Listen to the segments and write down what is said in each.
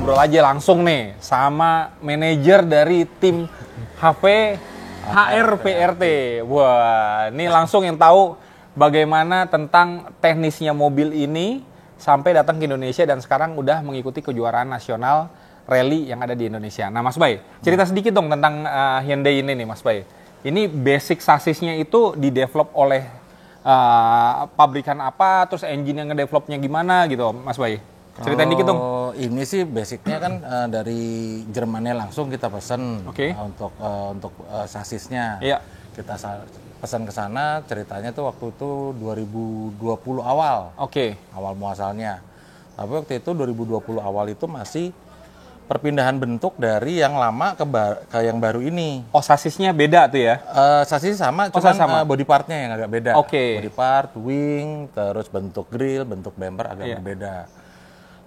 ngobrol aja langsung nih sama manajer dari tim HV HRVRT. Wah, ini langsung yang tahu bagaimana tentang teknisnya mobil ini sampai datang ke Indonesia dan sekarang udah mengikuti kejuaraan nasional rally yang ada di Indonesia. Nah, Mas Bay, cerita sedikit dong tentang Hyundai ini nih, Mas Bay. Ini basic sassisnya itu didevelop oleh pabrikan apa, terus engine yang ngedevelopnya gimana gitu, Mas Bay? Ceritain dikit dong. Ini sih basicnya kan dari Jermannya langsung kita pesan untuk sasisnya. Iya. Kita pesan ke sana, ceritanya tuh waktu itu 2020 awal. Awal muasalnya. Tapi waktu itu 2020 awal itu masih perpindahan bentuk dari yang lama ke yang baru ini. Oh, sasisnya beda tuh ya? Sasisnya sama, cuman body partnya yang agak beda. Body part, wing, terus bentuk grill, bentuk bumper agak berbeda.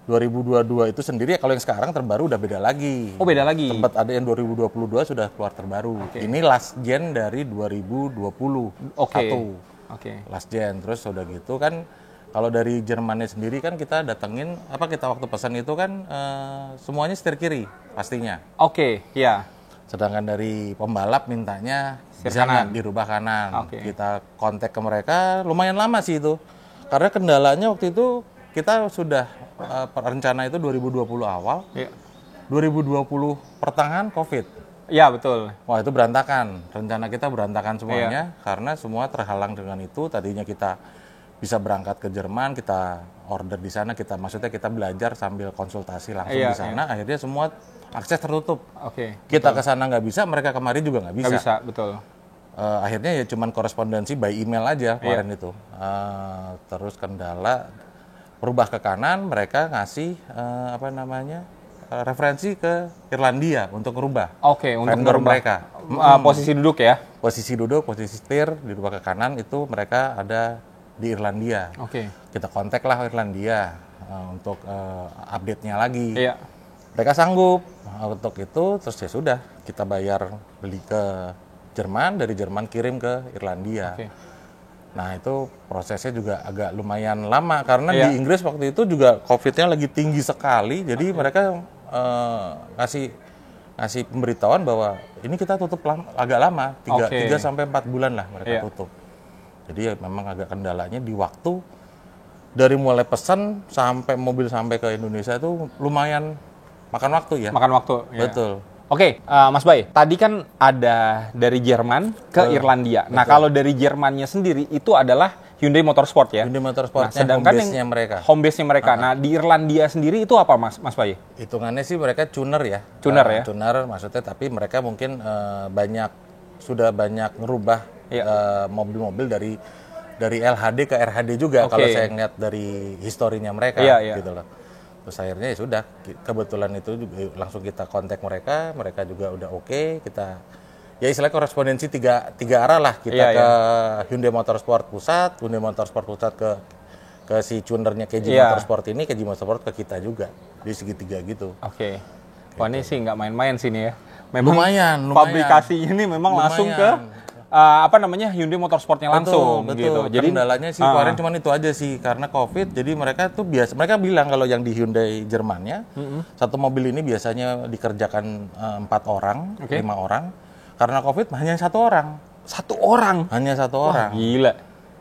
2022 itu sendiri, kalau yang sekarang terbaru udah beda lagi. Oh, beda lagi? Tempat ada yang 2022 sudah keluar terbaru. Ini last gen dari 2020. Last gen, terus udah gitu kan. Kalau dari Jermannya sendiri kan kita datengin, kita waktu pesan itu kan semuanya setir kiri pastinya. Sedangkan dari pembalap mintanya bisa nggak dirubah kanan. Kita kontak ke mereka, lumayan lama sih itu. Karena kendalanya waktu itu kita sudah rencana itu 2020 awal, 2020 pertengahan COVID. Iya, betul. Wah, itu berantakan. Rencana kita berantakan semuanya karena semua terhalang dengan itu. Tadinya kita bisa berangkat ke Jerman, kita order di sana, kita belajar sambil konsultasi langsung di sana. Akhirnya semua akses tertutup. Kita ke sana nggak bisa, mereka kemari juga nggak bisa. Nggak bisa, betul. Akhirnya ya cuman korespondensi by email aja kemarin itu. Terus kendala berubah ke kanan, mereka ngasih referensi ke Irlandia untuk ngerubah. Untuk vendor mereka. Posisi duduk ya? Posisi duduk, posisi setir, dirubah ke kanan itu mereka ada di Irlandia. Kita kontak lah Irlandia untuk update-nya lagi. Mereka sanggup untuk itu, terus ya sudah kita bayar beli ke Jerman, dari Jerman kirim ke Irlandia. Nah itu prosesnya juga agak lumayan lama karena di Inggris waktu itu juga COVID-nya lagi tinggi sekali, jadi mereka ngasih pemberitahuan bahwa ini kita tutup agak lama, 3 sampai 4 bulan lah mereka tutup. Jadi ya memang agak kendalanya di waktu dari mulai pesan sampai mobil sampai ke Indonesia itu lumayan makan waktu ya. Makan waktu. Betul. Mas Bay, tadi kan ada dari Jerman ke Irlandia. Nah, kalau dari Jermannya sendiri itu adalah Hyundai Motorsport ya? Hyundai Motorsport, sedangkan home base-nya mereka. Nah, di Irlandia sendiri itu apa, Mas Bay? Hitungannya sih mereka tuner ya. Tuner ya? Tuner maksudnya, tapi mereka mungkin sudah banyak ngerubah mobil-mobil dari LHD ke RHD juga kalau saya ngeliat dari historinya mereka gitu loh. Terus akhirnya ya sudah, kebetulan itu juga langsung kita kontak mereka juga udah kita ya istilahnya korespondensi tiga arah lah kita ke Hyundai Motorsport Pusat, Hyundai Motorsport Pusat ke si tunernya KJ Motorsport ini, KJ Motorsport ke kita juga, di segitiga gitu. Wah, ini sih nggak main-main sini ya. Memang lumayan. Pabrikasinya ini memang langsung ke Hyundai Motorsportnya langsung. Betul. Gitu. Jadi kendalanya sih kemarin cuma itu aja sih karena COVID. Jadi mereka tuh mereka bilang kalau yang di Hyundai Jermannya satu mobil ini biasanya dikerjakan 4 orang, 5 orang. Karena COVID hanya 1 orang. Hanya satu orang. Gila.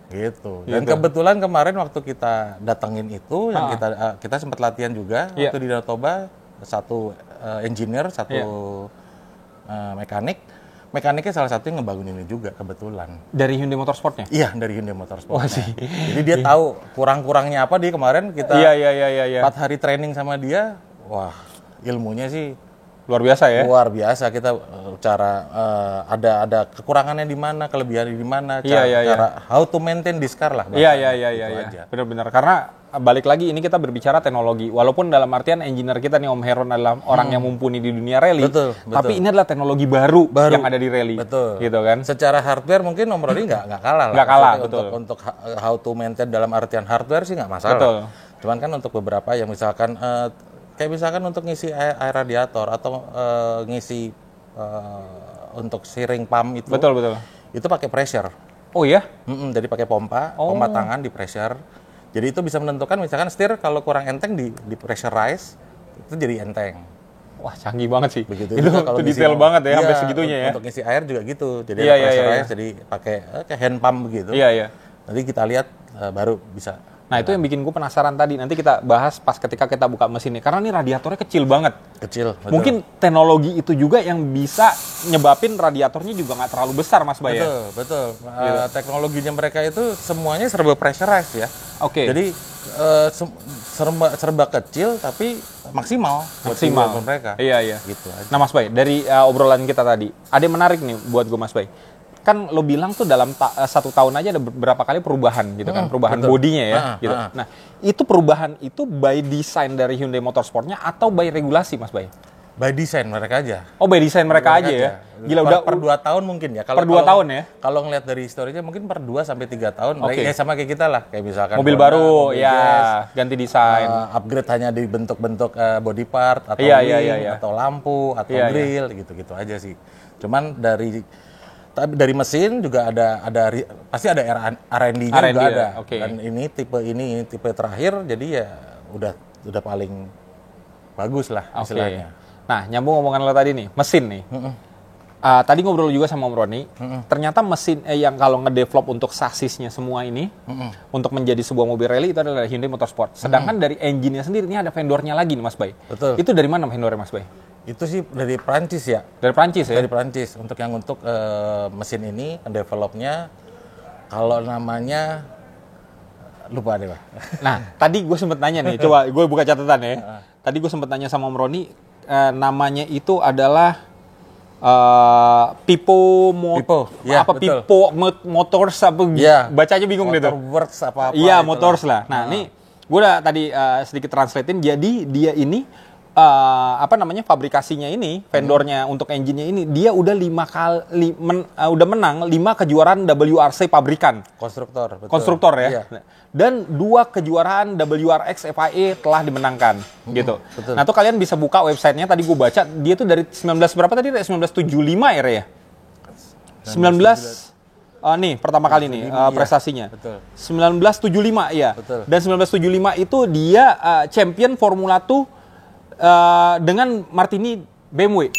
Gitu. Dan kebetulan kemarin waktu kita datengin itu, yang kita sempat latihan juga waktu di Danau Toba, satu engineer, satu mekaniknya salah satu yang ngebangun ini juga kebetulan. Dari Hyundai Motorsportnya? Iya, dari Hyundai Motorsport. Jadi dia tahu kurang-kurangnya apa. Dia kemarin kita 4 hari training sama dia, wah ilmunya sih luar biasa ya. Luar biasa. Kita ada kekurangannya di mana, kelebihannya di mana, cara how to maintain this car lah. Iya. Benar-benar. Karena balik lagi ini kita berbicara teknologi. Walaupun dalam artian engineer kita nih Om Heron adalah orang yang mumpuni di dunia rally. Betul. Tapi ini adalah teknologi baru yang ada di rally. Betul. Gitu kan. Secara hardware mungkin Om Rodi nggak kalah lah. Nggak kalah, betul. Untuk how to maintain dalam artian hardware sih nggak masalah. Betul. Cuman kan untuk beberapa yang misalkan kayak misalkan untuk ngisi air radiator atau ngisi untuk searing pump itu. Betul. Itu pakai pressure. Oh ya? Jadi pakai pompa tangan di pressure. Jadi itu bisa menentukan misalkan setir kalau kurang enteng di pressurize, itu jadi enteng. Wah, canggih banget sih. Begitu itu detail banget ya, sampai segitunya ya. Untuk ngisi air juga gitu. Jadi Iya, ada iya, pressurize, iya. jadi pakai kayak hand pump begitu. Iya, iya. Nanti kita lihat baru bisa. Nah, itu yang bikin gue penasaran tadi. Nanti kita bahas pas ketika kita buka mesinnya. Karena ini radiatornya kecil banget. Kecil, betul. Mungkin teknologi itu juga yang bisa nyebabin radiatornya juga nggak terlalu besar, Mas Bay. Betul, betul. Teknologinya mereka itu semuanya serba pressurized ya. Oke. Jadi serba kecil tapi maksimal. Maksimal. Buat mereka. Iya, iya. Gitu aja. Nah, Mas Bay, dari obrolan kita tadi, ada yang menarik nih buat gue, Mas Bay. Kan lo bilang tuh dalam 1 tahun aja ada beberapa kali perubahan gitu kan, perubahan betul. bodinya ya gitu. Nah, itu perubahan itu by design dari Hyundai Motorsport-nya atau by regulasi, Mas Bay? By design mereka aja. Oh, by design mereka aja ya. Gila, udah per 2 tahun mungkin ya. Per 2 tahun ya. Kalau ngeliat dari historinya mungkin per 2 sampai 3 tahun. Oke. Ya sama kayak kita lah, kayak misalkan mobil Honda, baru mobil ya, jazz, ganti desain. upgrade hanya di bentuk-bentuk body part atau Iya, iya, wing, iya, iya. atau lampu atau Iya, grill gitu-gitu aja sih. Cuman dari mesin juga pasti ada R&D-nya R&D juga ya, ada. oke. Dan ini tipe terakhir, jadi ya udah paling bagus lah Oke. istilahnya. Nah, nyambung omongan lo tadi nih, mesin nih. Tadi ngobrol juga sama Om Roni, ternyata mesin yang kalau ngedevelop untuk sasisnya semua ini, untuk menjadi sebuah mobil rally itu adalah Hyundai Motorsport. Sedangkan dari engine-nya sendiri, ini ada vendornya lagi nih, Mas Bay. Betul. Itu dari mana vendornya, Mas Bay? Itu sih dari Prancis ya. Dari Prancis ya? Dari Prancis. Untuk mesin ini, developnya kalau namanya lupa deh, Pak. Nah, tadi gue sempet nanya nih, coba gue buka catatan ya. Tadi gue sempet nanya sama Om Roni, namanya itu adalah Pipo, ya, apa betul. Pipo Motors apa? Ya. Bacanya bingung deh tuh. Motorworks apa-apa. Iya, itulah. Motors lah. Nah, ini gue udah tadi sedikit translatein. Jadi dia ini fabrikasinya ini, vendornya untuk engine-nya ini, dia udah 5 kali udah menang 5 kejuaraan WRC pabrikan. Konstruktor, betul. Konstruktor ya. Iya. Dan 2 kejuaraan WRX FIA telah dimenangkan gitu. Betul. Nah, tuh kalian bisa buka websitenya, tadi gue baca dia tuh dari 19 berapa tadi? 1975 ya? 19 nih pertama kali nih prestasinya. Betul. 1975 ya. Betul. Dan 1975 itu dia champion Formula 2 dengan Martini BMW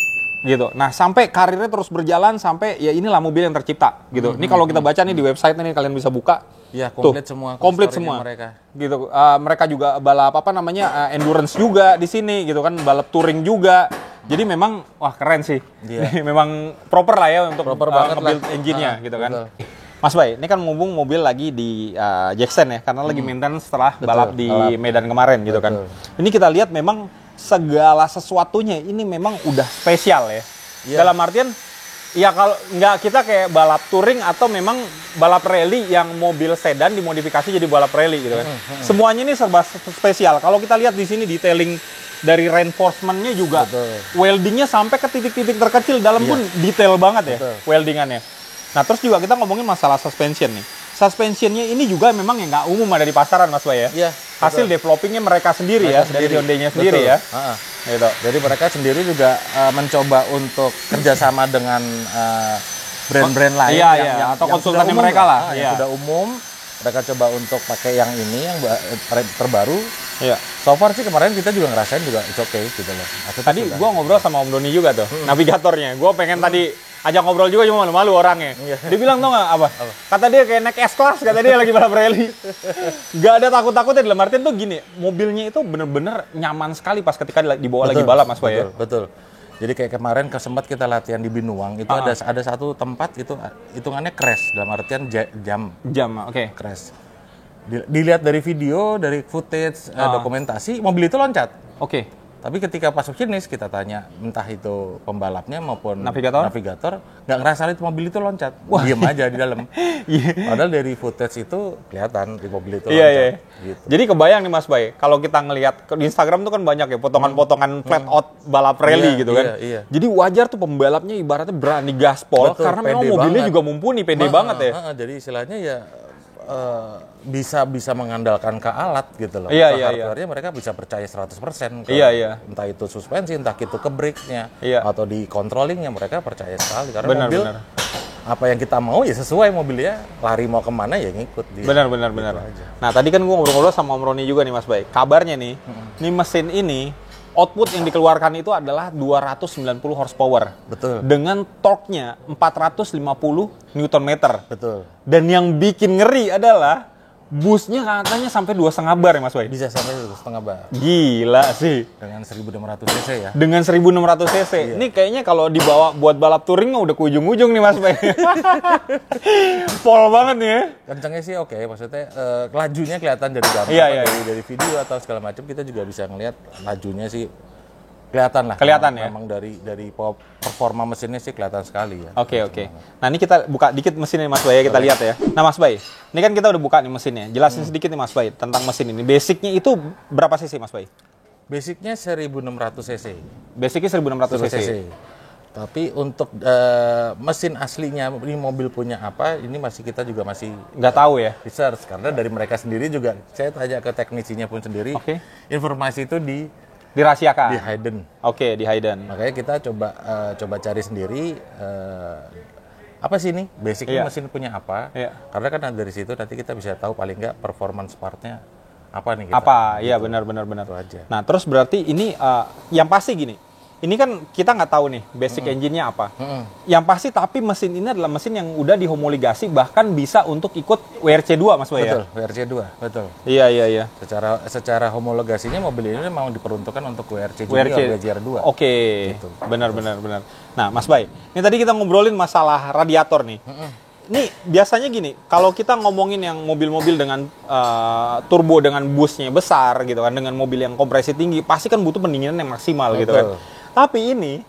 gitu. Nah, sampai karirnya terus berjalan sampai ya inilah mobil yang tercipta gitu. Ini kalau kita baca nih di website nih kalian bisa buka. Iya, komplit semua. Komplit semua mereka. Gitu. Mereka juga balap endurance juga di sini gitu kan, balap touring juga. Jadi memang wah keren sih. Iya. Memang proper lah ya untuk banget nge-build engine-nya gitu kan. Betul. Mas Bay, ini kan mumpung mobil lagi di Jackson ya, karena lagi maintenance setelah balap di Medan kemarin gitu kan. Ini kita lihat memang segala sesuatunya ini memang udah spesial ya. Yeah. Dalam artian, ya kalau nggak kita kayak balap touring atau memang balap rally yang mobil sedan dimodifikasi jadi balap rally gitu kan. Semuanya ini serba spesial. Kalau kita lihat di sini detailing dari reinforcement-nya juga, weldingnya sampai ke titik-titik terkecil dalam pun detail banget ya weldingannya. Nah, terus juga kita ngomongin masalah suspension nih. Suspensionnya ini juga memang yang nggak umum ada di pasaran, Mas Bay ya. Iya. Hasil developingnya mereka sendiri dari Hyundai-nya sendiri ya. Gitu. Jadi mereka sendiri juga mencoba untuk kerjasama dengan brand-brand lain yang atau konsultannya mereka lah. Yang sudah umum. Mereka coba untuk pakai yang ini yang terbaru. Iya. So far sih kemarin kita juga ngerasain juga it's okay gitu loh. Tadi gue ngobrol sama Om Doni juga tuh, navigatornya. Gue pengen tadi ajak ngobrol juga cuma malu-malu orangnya. Dia bilang tuh nggak apa? Kata dia kayak naik S-Class, kata dia lagi balap rally. Gak ada takut-takutnya, dalam artian tuh gini, mobilnya itu bener-bener nyaman sekali pas ketika dibawa lagi balap, Mas Bay ya. Betul. Jadi kayak kemarin sempat kita latihan di Binuang, itu ada satu tempat itu hitungannya crash, dalam artian jam, oke. Crash. Dilihat dari video, dari footage, dokumentasi, mobil itu loncat. Oke. Tapi ketika pas finish kita tanya entah itu pembalapnya maupun navigator nggak ngerasa itu mobil itu loncat. Diam aja di dalam. Padahal dari footage itu kelihatan di mobil itu loncat. Gitu. Jadi kebayang nih Mas Bay, kalau kita ngelihat di Instagram tuh kan banyak ya potongan-potongan flat out balap rally gitu kan. Jadi wajar tuh pembalapnya ibaratnya berani gaspol karena memang mobilnya juga mumpuni, pede banget ya. Jadi istilahnya ya bisa mengandalkan ke alat gitu loh. Hardware-nya mereka bisa percaya 100%. Entah itu suspensi, entah itu ke brake-nya, atau di controllingnya mereka percaya sekali. Karena mobil apa yang kita mau ya sesuai mobilnya, lari mau kemana ya ngikut. Benar. Nah tadi kan gue ngobrol-ngobrol sama Om Roni juga nih Mas Bay. Kabarnya nih, nih mesin ini output yang dikeluarkan itu adalah 290 horsepower. Betul. Dengan torque-nya 450 Nm. Betul. Dan yang bikin ngeri adalah busnya katanya sampai 2,5 bar ya Mas Bay? Bisa sampai 2,5 bar. Gila sih. Dengan 1.600 cc ya. Dengan 1.600 cc. Iya. Ini kayaknya kalau dibawa buat balap touring mah udah ke ujung-ujung nih Mas Bay. Pol banget nih ya. Kencangnya sih oke, maksudnya lajunya kelihatan dari gambar, dari video atau segala macam kita juga bisa ngelihat lajunya sih kelihatan lah. Kelihatan ya. Memang dari performa mesinnya sih kelihatan sekali ya. Oke. Nah ini kita buka dikit mesinnya Mas Bay ya, kita lihat ya. Nah Mas Bay, ini kan kita udah buka nih mesinnya. Jelasin sedikit nih Mas Bay tentang mesin ini. Basicnya itu berapa cc Mas Bay? Basicnya 1.600 cc. Basicnya 1.600 cc. Tapi untuk mesin aslinya ini mobil punya apa, ini kita juga masih nggak tahu ya. Research karena dari mereka sendiri juga saya tanya ke teknisinya pun sendiri. Informasi itu dirahasiakan. Di hidden. Di hidden. Makanya kita coba cari sendiri apa sih ini basicnya mesin punya apa. Karena kan dari situ nanti kita bisa tahu paling nggak performance partnya apa nih kita. Apa? Iya benar. Itu aja. Nah terus berarti ini yang pasti gini. Ini kan kita nggak tahu nih basic engine-nya apa. Yang pasti tapi mesin ini adalah mesin yang udah dihomologasi bahkan bisa untuk ikut WRC 2 Mas Bay ya? Betul, WRC 2, betul. Iya. Secara homologasinya mobil ini memang diperuntukkan untuk WRC Junior, WRC 2. Oke, gitu. Benar. Nah Mas Bay, ini tadi kita ngobrolin masalah radiator nih. Ini biasanya gini, kalau kita ngomongin yang mobil-mobil dengan turbo dengan busnya besar gitu kan, dengan mobil yang kompresi tinggi, pasti kan butuh pendinginan yang maksimal. Betul. Gitu kan. Tapi ini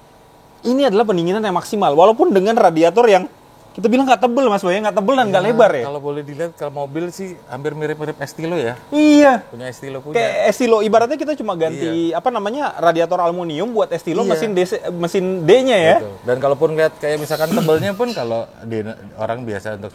adalah pendinginan yang maksimal, walaupun dengan radiator yang kita bilang nggak tebel Mas Bay, nggak tebel dan nggak lebar ya. Kalau boleh dilihat kalau mobil sih hampir mirip-mirip Estilo ya. Iya. Punya Estilo punya. Kayak Estilo, ibaratnya kita cuma ganti radiator aluminium buat Estilo mesin D-nya ya. Betul. Dan kalaupun lihat kayak misalkan tebelnya pun kalau orang biasa untuk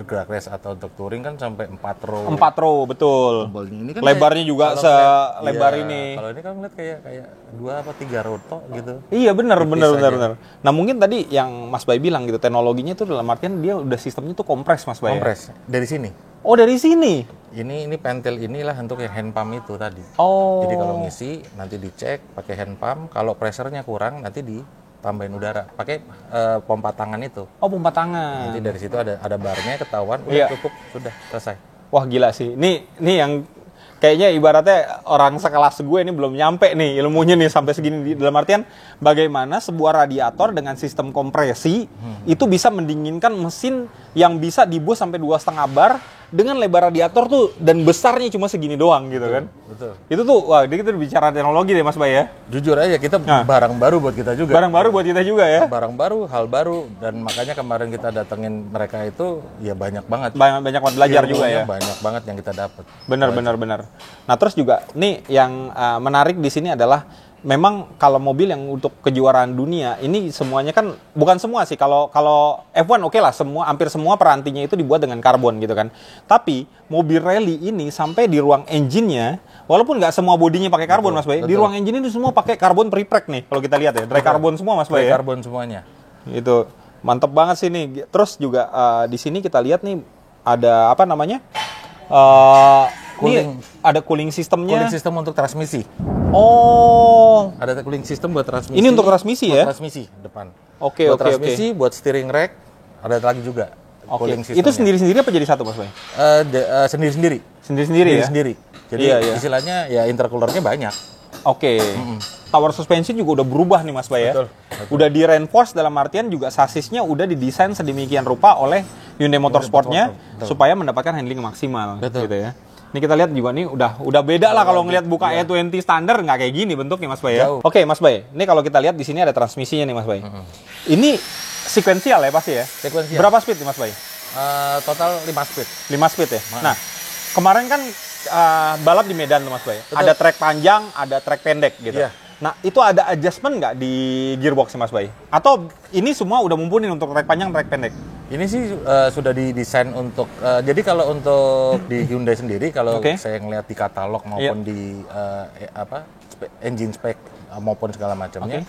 drag race atau untuk touring kan sampai 4 row. 4 row, betul. Ini kan lebarnya juga selebar ini. Kalau ini kan ngeliat kayak 2 apa 3 row tok gitu. Iya benar. Nah mungkin tadi yang Mas Bay bilang gitu, teknologinya itu dalam artian dia udah sistemnya tuh kompres Mas Bay. Kompres dari sini. Oh dari sini. Ini pentil inilah untuk yang hand pump itu tadi. Jadi kalau ngisi nanti dicek pakai hand pump, kalau pressure-nya kurang nanti ditambahin udara pakai pompa tangan itu. Pompa tangan. Nanti dari situ ada barnya ketahuan, udah cukup, sudah selesai. Wah gila sih. Ini yang kayaknya ibaratnya orang sekelas gue ini belum nyampe nih ilmunya nih sampai segini. Dalam artian bagaimana sebuah radiator dengan sistem kompresi itu bisa mendinginkan mesin yang bisa dibus sampai 2,5 bar dengan lebar radiator tuh dan besarnya cuma segini doang gitu kan. Betul. Itu tuh wah kita bicara teknologi deh Mas Bay ya. Jujur aja kita barang baru buat kita juga. Barang baru buat kita juga ya. Barang baru, hal baru dan makanya kemarin kita datengin mereka itu ya banyak banget. Banyak belajar juga ya. Banyak banget yang kita dapat. Benar. Nah, terus juga nih yang menarik di sini adalah memang kalau mobil yang untuk kejuaraan dunia ini semuanya kan bukan semua sih, kalau F1 oke lah, hampir semua perantinya itu dibuat dengan karbon gitu kan. Tapi mobil rally ini sampai di ruang engine-nya walaupun nggak semua bodinya pakai karbon Mas Bay, di ruang engine itu semua pakai karbon pre-preg nih kalau kita lihat ya, dry karbon semua Mas Bay. Dry karbon semuanya. Itu mantep banget sih nih. Terus juga di sini kita lihat nih ada apa namanya? Ini ada cooling sistemnya. Cooling system untuk transmisi. Ada cooling system buat transmisi. Ini untuk transmisi ya? Transmisi depan. Oke. Transmisi buat steering rack ada lagi juga. Cooling systemnya. Itu sendiri-sendiri apa jadi satu Mas Bay? Sendiri-sendiri. Sendiri-sendiri ya? Sendiri. Jadi istilahnya ya intercoolernya banyak. Tower suspension juga udah berubah nih Mas Bay ya. Betul. Udah di reinforce dalam artian juga sasisnya udah didesain sedemikian rupa oleh Hyundai Motorsport-nya supaya mendapatkan handling maksimal. Betul. Gitu ya. Ini kita lihat juga nih udah beda lah kalau ngelihat buka E20 standar nggak kayak gini bentuknya Mas Bay ya. Oke Mas Bay, ini kalau kita lihat di sini ada transmisinya nih Mas Bay. Ini sekuensial ya pasti ya? Sekuensial. Berapa speed nih Mas Bay? Total 5 speed. 5 speed ya? Nah, kemarin kan balap di Medan tuh Mas Bay. Betul. Ada track panjang, ada track pendek gitu. Yeah. Nah, itu ada adjustment nggak di gearbox Mas Bay? Atau ini semua udah mumpuni untuk track panjang, track pendek? Ini sih sudah didesain untuk, jadi kalau untuk di Hyundai sendiri, kalau saya ngeliat di katalog maupun di engine spec maupun segala macamnya,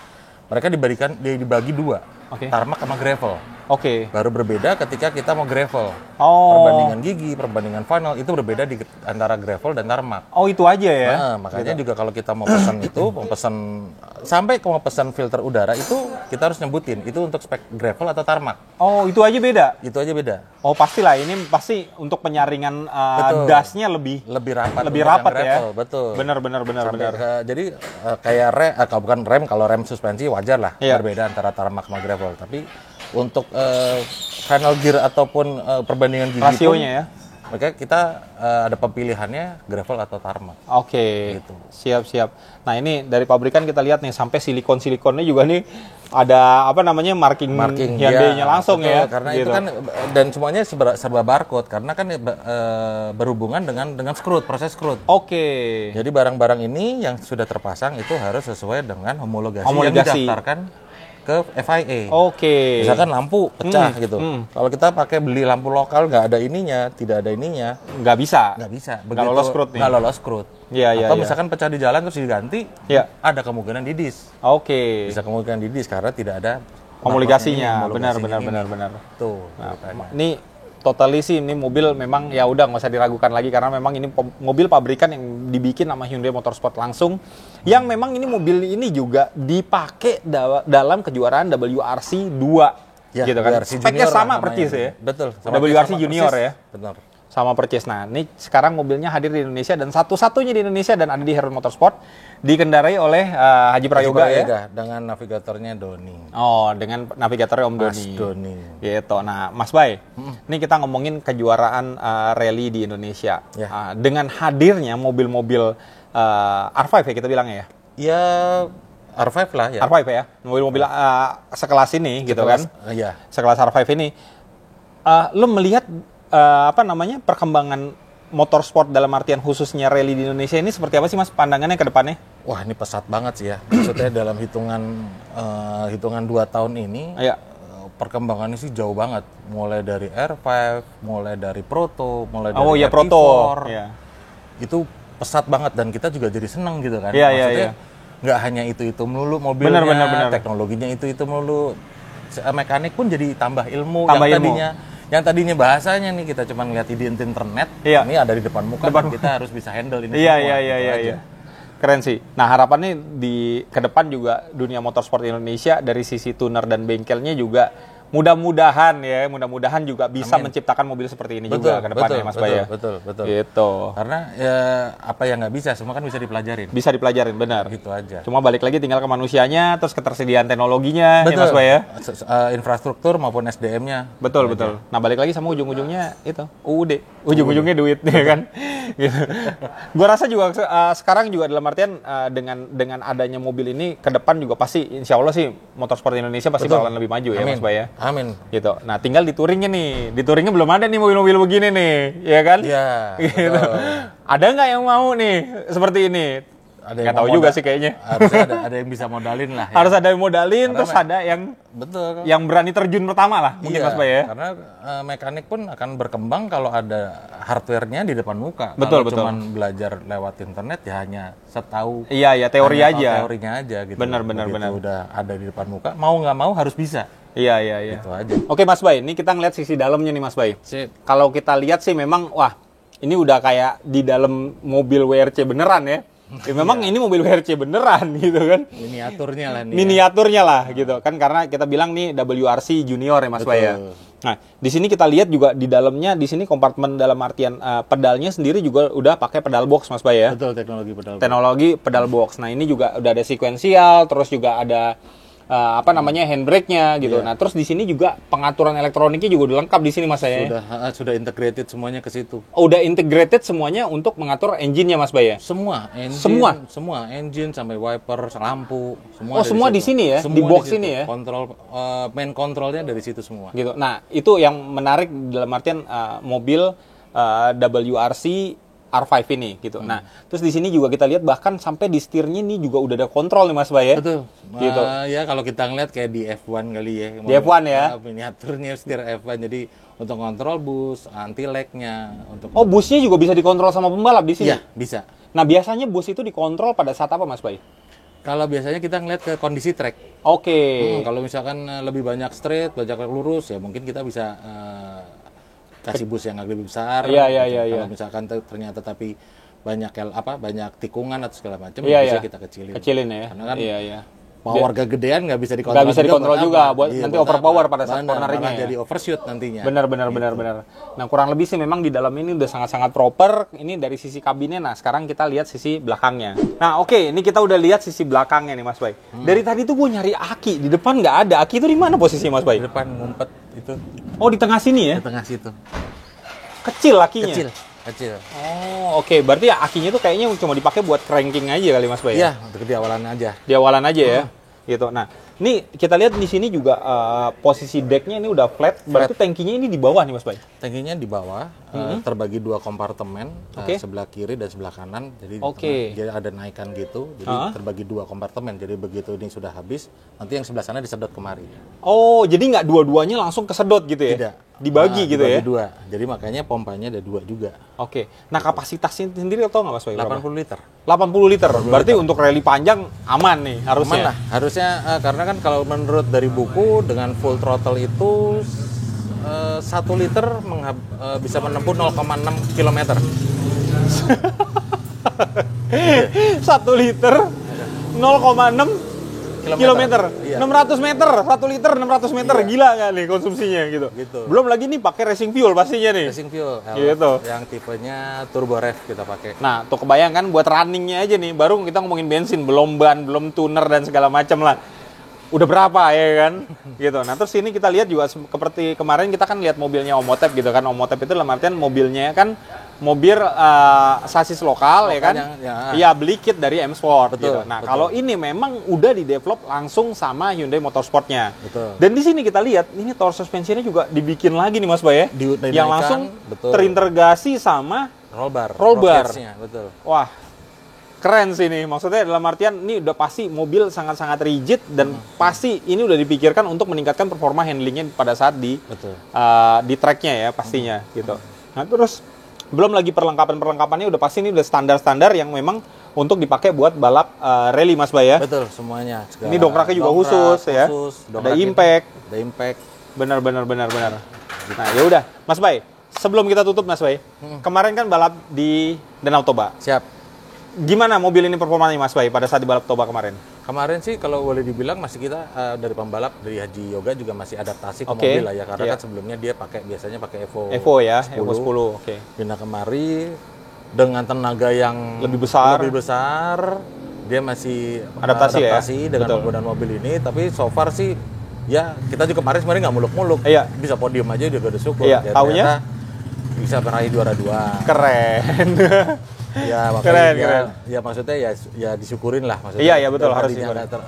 mereka dibagi dua, tarmac sama gravel. Oke. Baru berbeda ketika kita mau gravel. Oh. Perbandingan gigi, perbandingan final itu berbeda di antara gravel dan tarmac. Oh, itu aja ya. Nah, makanya juga kalau kita mau pesan itu, mau pesan sampai mau pesan filter udara itu kita harus nyebutin itu untuk spek gravel atau tarmac. Oh, itu aja beda. Itu aja beda. Oh, pastilah ini pasti untuk penyaringan dasnya lebih rapat. Lebih rapat ya. Gravel, betul. Benar. Jadi kayak bukan rem, kalau rem suspensi wajar lah berbeda antara tarmac sama gravel. Tapi untuk final gear ataupun perbandingan gigi rasionya ya. Maka kita ada pemilihannya gravel atau tarmac. Oke. Gitu. Siap. Nah, ini dari pabrikan kita lihat nih sampai silikonnya juga nih ada marking Hyundai-nya langsung betul, ya. Karena gitu. Itu kan dan semuanya serba barcode karena kan berhubungan dengan scrut, proses scrut. Oke. Jadi barang-barang ini yang sudah terpasang itu harus sesuai dengan homologasi. Yang didaftarkan ke FIA. Oke. Misalkan lampu pecah gitu. Kalau kita beli lampu lokal tidak ada ininya, nggak bisa. Nggak lolos scrut. Iya. Atau misalkan pecah di jalan terus diganti, ada kemungkinan di disk. Oke. Bisa kemungkinan di disk karena tidak ada homologasinya. Benar. Tuh. Nah, ini totally sih ini mobil memang ya udah nggak usah diragukan lagi karena memang ini mobil pabrikan yang dibikin sama Hyundai Motorsport langsung yang memang ini mobil ini juga dipakai dalam kejuaraan WRC 2 gitu kan. Speknya sama persis ya. Betul. WRC Junior persis. Ya. Benar. Sama persis. Nah, ini sekarang mobilnya hadir di Indonesia dan satu-satunya di Indonesia dan ada di Heron Motorsport dikendarai oleh Haji Prayoga ya. Dengan navigatornya Doni. Oh, dengan navigatornya Om Doni. Gitu. Nah, Mas Bay, ini kita ngomongin kejuaraan rally di Indonesia. Ya. Dengan hadirnya mobil-mobil R5 ya kita bilangnya ya. Ya R5 lah ya. R5 ya. Mobil-mobil sekelas ini gitu kan. Iya. Sekelas R5 ini lo melihat perkembangan motorsport dalam artian khususnya rally di Indonesia ini seperti apa sih Mas pandangannya ke depannya? Wah, ini pesat banget sih ya. Maksudnya dalam hitungan 2 tahun ini perkembangannya sih jauh banget. Mulai dari R5, mulai dari Proto, mulai dari Proto. Itu pesat banget dan kita juga jadi seneng gitu kan. Maksudnya nggak hanya itu momelulu mobilnya, benar. teknologinya itu melulu. Mekanik pun jadi tambah ilmu. Yang tadinya bahasanya nih kita cuma lihat di internet, ini ada di depan muka dan kita harus bisa handle ini semua. Iya. Keren sih. Nah, harapannya ke depan juga dunia motorsport Indonesia dari sisi tuner dan bengkelnya juga mudah-mudahan juga bisa menciptakan mobil seperti ini juga ke depannya Mas Bay. Betul. Gitu. Karena ya apa yang nggak bisa semua kan bisa dipelajarin. Bisa dipelajarin, benar. Gitu aja. Cuma balik lagi tinggal ke manusianya, terus ketersediaan teknologinya ya Mas Bay ya. Infrastruktur maupun SDM-nya. Betul. Nah, balik lagi sama ujung-ujungnya itu UUD. Ujung-ujungnya duit ya kan. Gitu. Gua rasa juga sekarang juga dalam artian dengan adanya mobil ini ke depan juga pasti insya Allah sih motorsport Indonesia pasti bakalan lebih maju ya Mas Bay ya. Amin. Gitu. Nah, tinggal di touringnya nih. Di touringnya belum ada nih mobil-mobil begini nih, ya kan? Iya. Gitu. Ada nggak yang mau nih seperti ini? Nggak tahu juga sih kayaknya. Harusnya ada yang bisa modalin lah. Ya. Harus ada yang modalin, terus ada yang yang berani terjun pertama lah, mungkin Mas Bay ya. Karena mekanik pun akan berkembang kalau ada hardware-nya di depan muka. Betul. Kalau cuma belajar lewat internet ya hanya setahu. Iya, teori aja. Teorinya aja gitu. Benar. Udah ada di depan muka, mau nggak mau harus bisa. Iya. Gitu aja. Oke Mas Bay, ini kita ngeliat sisi dalamnya nih Mas Bay. Kalau kita lihat sih memang, wah ini udah kayak di dalam mobil WRC beneran ya. Memang ini mobil WRC beneran gitu kan. Miniaturnya lah gitu kan, karena kita bilang nih WRC Junior ya Mas Bay ya. Nah, di sini kita lihat juga di dalamnya, di sini kompartemen dalam artian pedalnya sendiri juga udah pakai pedal box Mas Bay ya. Betul, teknologi pedal box. Nah, ini juga udah ada sequential, terus juga ada handbrake-nya gitu. Nah, terus di sini juga pengaturan elektroniknya juga udah lengkap di sini Mas Bay. Sudah integrated semuanya ke situ. Udah integrated semuanya untuk mengatur engine-nya Mas Bay ya. Semua engine sampai wiper, lampu, semua. Semua di sini ya, di box ini ya. Kontrol main kontrolnya dari situ semua. Gitu. Nah, itu yang menarik dalam artian mobil WRC R5 ini gitu. Nah, terus di sini juga kita lihat bahkan sampai di setirnya ini juga udah ada kontrol nih Mas Bay ya. Betul. Gitu. Ya kalau kita ngeliat kayak di F1 kali ya. Di F1 ya. Miniaturnya setir F1 jadi untuk kontrol bus, anti lag-nya, untuk busnya juga bisa dikontrol sama pembalap di sini. Iya, bisa. Nah, biasanya bus itu dikontrol pada saat apa Mas Bay? Kalau biasanya kita ngeliat ke kondisi track. Oke. Kalau misalkan lebih banyak straight, banyak lurus, ya mungkin kita bisa kasih bus yang agak lebih besar. Iya. Kalau misalkan ternyata tapi banyak banyak tikungan atau segala macam, Iya. bisa kita kecilin. Kecilin ya. Karena kan iya. power gedean nggak bisa dikontrol. Nggak bisa dikontrol juga, buat Iya, nanti buat overpower apa? pada saat corneringnya ya. Jadi overshoot nantinya. Benar. Nah, kurang lebih sih memang di dalam ini udah sangat-sangat proper. Ini dari sisi kabinnya. Nah, sekarang kita lihat sisi belakangnya. Nah, oke, ini kita udah lihat sisi belakangnya nih, Mas Bay. Dari tadi tuh gue nyari aki, di depan nggak ada. Aki itu di mana posisinya, Mas Bay? Di depan ngumpet itu. Oh, di tengah sini ya? Di tengah situ. Kecil akinya? Kecil. Oh, oke. Berarti ya akinya tuh kayaknya cuma dipakai buat cranking aja kali, Mas Bay? Iya, untuk di awalan aja. Di awalan aja ya? Gitu. Nah, ini kita lihat di sini juga posisi decknya ini udah flat. Berarti tankinya ini di bawah nih, Mas Bay? Tankinya di bawah, terbagi 2 kompartemen, sebelah kiri dan sebelah kanan. Jadi jadi ada naikan gitu. Jadi terbagi 2 kompartemen. Jadi begitu ini sudah habis, nanti yang sebelah sana disedot kemari. Oh, jadi nggak dua-duanya langsung kesedot gitu ya? Tidak. Dibagi gitu ya? Dibagi 2. Jadi makanya pompanya ada 2 juga. Oke. Nah, kapasitasnya sendiri atau nggak, Mas Bay? 80 liter. 80 liter. Berarti untuk rally panjang aman nih harusnya. Aman lah. Harusnya karena kan kalau menurut dari buku dengan full throttle itu 1 liter bisa menempuh 0,6 km. 1 liter 0,6 kilometer. Iya. 600 meter, 1 liter 600 meter. Iya. Gila nggak nih konsumsinya gitu. Belum lagi nih pakai racing fuel pastinya nih. Racing fuel. Gitu. Yang tipenya turbo rev kita pakai. Nah, tuh kebayang kan buat runningnya aja nih. Baru kita ngomongin bensin, belum ban, belum tuner dan segala macam lah. Udah berapa ya kan? Gitu. Nah, terus ini kita lihat juga seperti kemarin kita kan lihat mobilnya Omotep gitu kan. Omotep itu dalam artian mobilnya kan mobil sasis lokal ya kan? Iya, beli kit dari M Sport. Betul. Gitu. Nah, kalau ini memang udah di develop langsung sama Hyundai Motorsportnya. Betul. Dan di sini kita lihat ini tower suspensinya juga dibikin lagi nih Mas Bay ya. Yang langsung terintegrasi sama roll bar. Betul. Wah, keren sih nih. Maksudnya dalam artian ini udah pasti mobil sangat-sangat rigid dan pasti ini udah dipikirkan untuk meningkatkan performa handlingnya pada saat di tracknya ya pastinya gitu. Nah, terus belum lagi perlengkapannya udah pasti ini udah standar-standar yang memang untuk dipakai buat balap rally Mas Bay ya. Betul, semuanya. Ini dongkraknya juga khusus ya. Ada impact. Ada impact. Benar. Nah, ya udah, Mas Bay. Sebelum kita tutup Mas Bay, kemarin kan balap di Danau Toba. Siap. Gimana mobil ini performanya Mas Bay pada saat di balap Toba kemarin? Kemarin sih kalau boleh dibilang masih kita dari pembalap dari Haji Yoga juga masih adaptasi ke mobil lah ya, karena kan sebelumnya dia biasanya pakai Evo ya, 10. Evo 10. Oke. Pindah kemari dengan tenaga yang lebih besar, dia masih adaptasi dengan penggunaan mobil ini. Tapi so far sih ya kita juga kemarin sebenarnya nggak muluk-muluk, bisa podium aja juga udah syukur. Iya, taunya bisa meraih juara 2. Keren. Ya, keren. Ya maksudnya ya disyukurin lah maksudnya. Iya betul, harus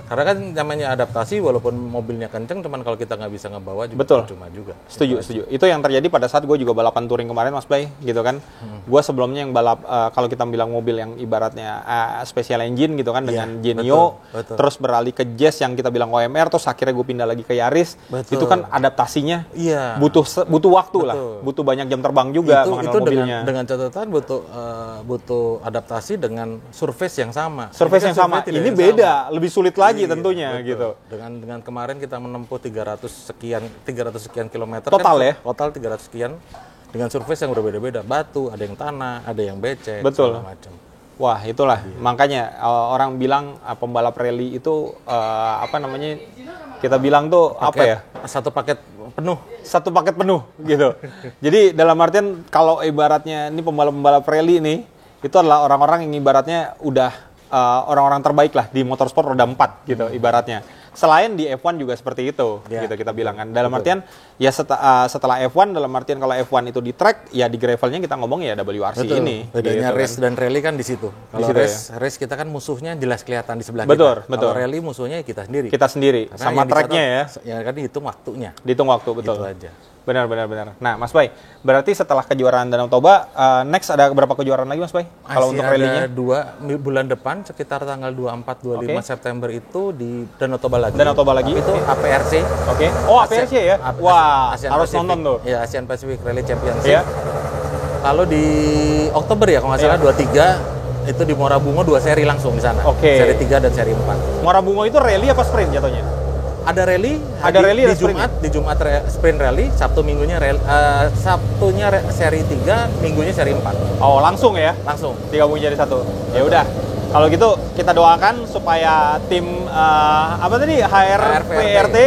karena kan namanya adaptasi, walaupun mobilnya kenceng, cuman kalau kita nggak bisa ngebawa juga cuma juga. Setuju. Itu yang terjadi pada saat gue juga balapan touring kemarin Mas Bay, gitu kan. Gue sebelumnya yang balap kalau kita bilang mobil yang ibaratnya special engine gitu kan dengan Genio, terus beralih ke Jazz yang kita bilang OMR, terus akhirnya gue pindah lagi ke Yaris. Itu kan adaptasinya butuh waktu lah, butuh banyak jam terbang juga mengenal mobilnya. Dengan catatan butuh adaptasi dengan surface yang sama. Surface yang sama. Ini beda, lebih sulit lagi tentunya gitu. Dengan kemarin kita menempuh 300 sekian kilometer total kan, ya. Total 300 sekian dengan surface yang berbeda-beda. Batu, ada yang tanah, ada yang becek, segala macam. Wah, itulah. Makanya orang bilang pembalap rally itu kita bilang tuh satu paket penuh gitu. Jadi dalam artian kalau ibaratnya ini pembalap rally nih, itu adalah orang-orang yang ibaratnya udah orang-orang terbaik lah di motorsport roda 4 gitu ibaratnya. Selain di F1 juga seperti itu, gitu kita bilang kan. Dalam artian ya setelah F1, dalam artian kalau F1 itu di track, ya di gravelnya kita ngomong ya WRC ini. Bedanya gitu, race dan rally kan di situ. Kalau race kita kan musuhnya jelas kelihatan di sebelah kita. Kalau rally musuhnya kita sendiri. Karena sama tracknya ya. Ya kan dihitung waktunya. Dihitung waktu, betul. Itu aja. Benar. Nah, Mas Bay, berarti setelah kejuaraan Danau Toba, next ada berapa kejuaraan lagi Mas Bay? Kalau untuk rally-nya? Ada 2 bulan depan, sekitar tanggal 24-25 September itu di Danau Toba lagi. Itu APRC. Oke. Oh, APRC ya? Wah, harus nonton tuh. Ya, Asian Pacific Rally Championship. Lalu di Oktober ya, kalau nggak salah 23 itu di Muara Bungo 2 seri langsung di sana. Seri 3 dan seri 4. Muara Bungo itu rally apa sprint jatuhnya? Ada rally, di Jumat sprint rally, Sabtu minggunya Sabtunya seri 3, minggunya seri 4. Oh, langsung ya? Langsung. Digabung jadi satu. Ya udah. Kalau gitu kita doakan supaya tim apa tadi HRPRT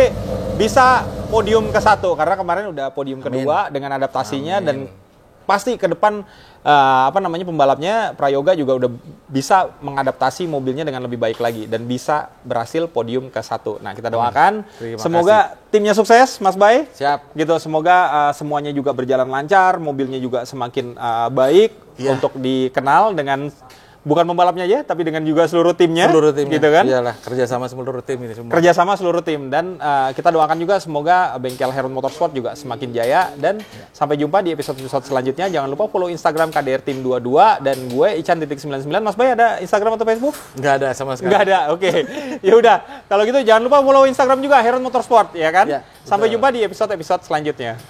bisa podium ke-1 karena kemarin udah podium kedua dengan adaptasinya. Dan pasti ke depan pembalapnya Prayoga juga udah bisa mengadaptasi mobilnya dengan lebih baik lagi dan bisa berhasil podium ke-1. Nah, kita doakan semoga timnya sukses, Mas Bay. Siap. Gitu, semoga semuanya juga berjalan lancar, mobilnya juga semakin baik untuk dikenal dengan bukan pembalapnya aja, tapi dengan juga seluruh timnya. Seluruh timnya. Gitu kan? Iyalah, kerjasama seluruh tim ini semua. Kerjasama seluruh tim. Dan kita doakan juga semoga bengkel Heron Motorsport juga semakin jaya. Dan sampai jumpa di episode-episode selanjutnya. Jangan lupa follow Instagram KDR Team 22. Dan gue Ican.99. Mas Bay ada Instagram atau Facebook? Nggak ada sama sekali. Nggak ada, oke. Ya udah, kalau gitu jangan lupa follow Instagram juga Heron Motorsport, ya kan? Ya, sampai jumpa di episode-episode selanjutnya.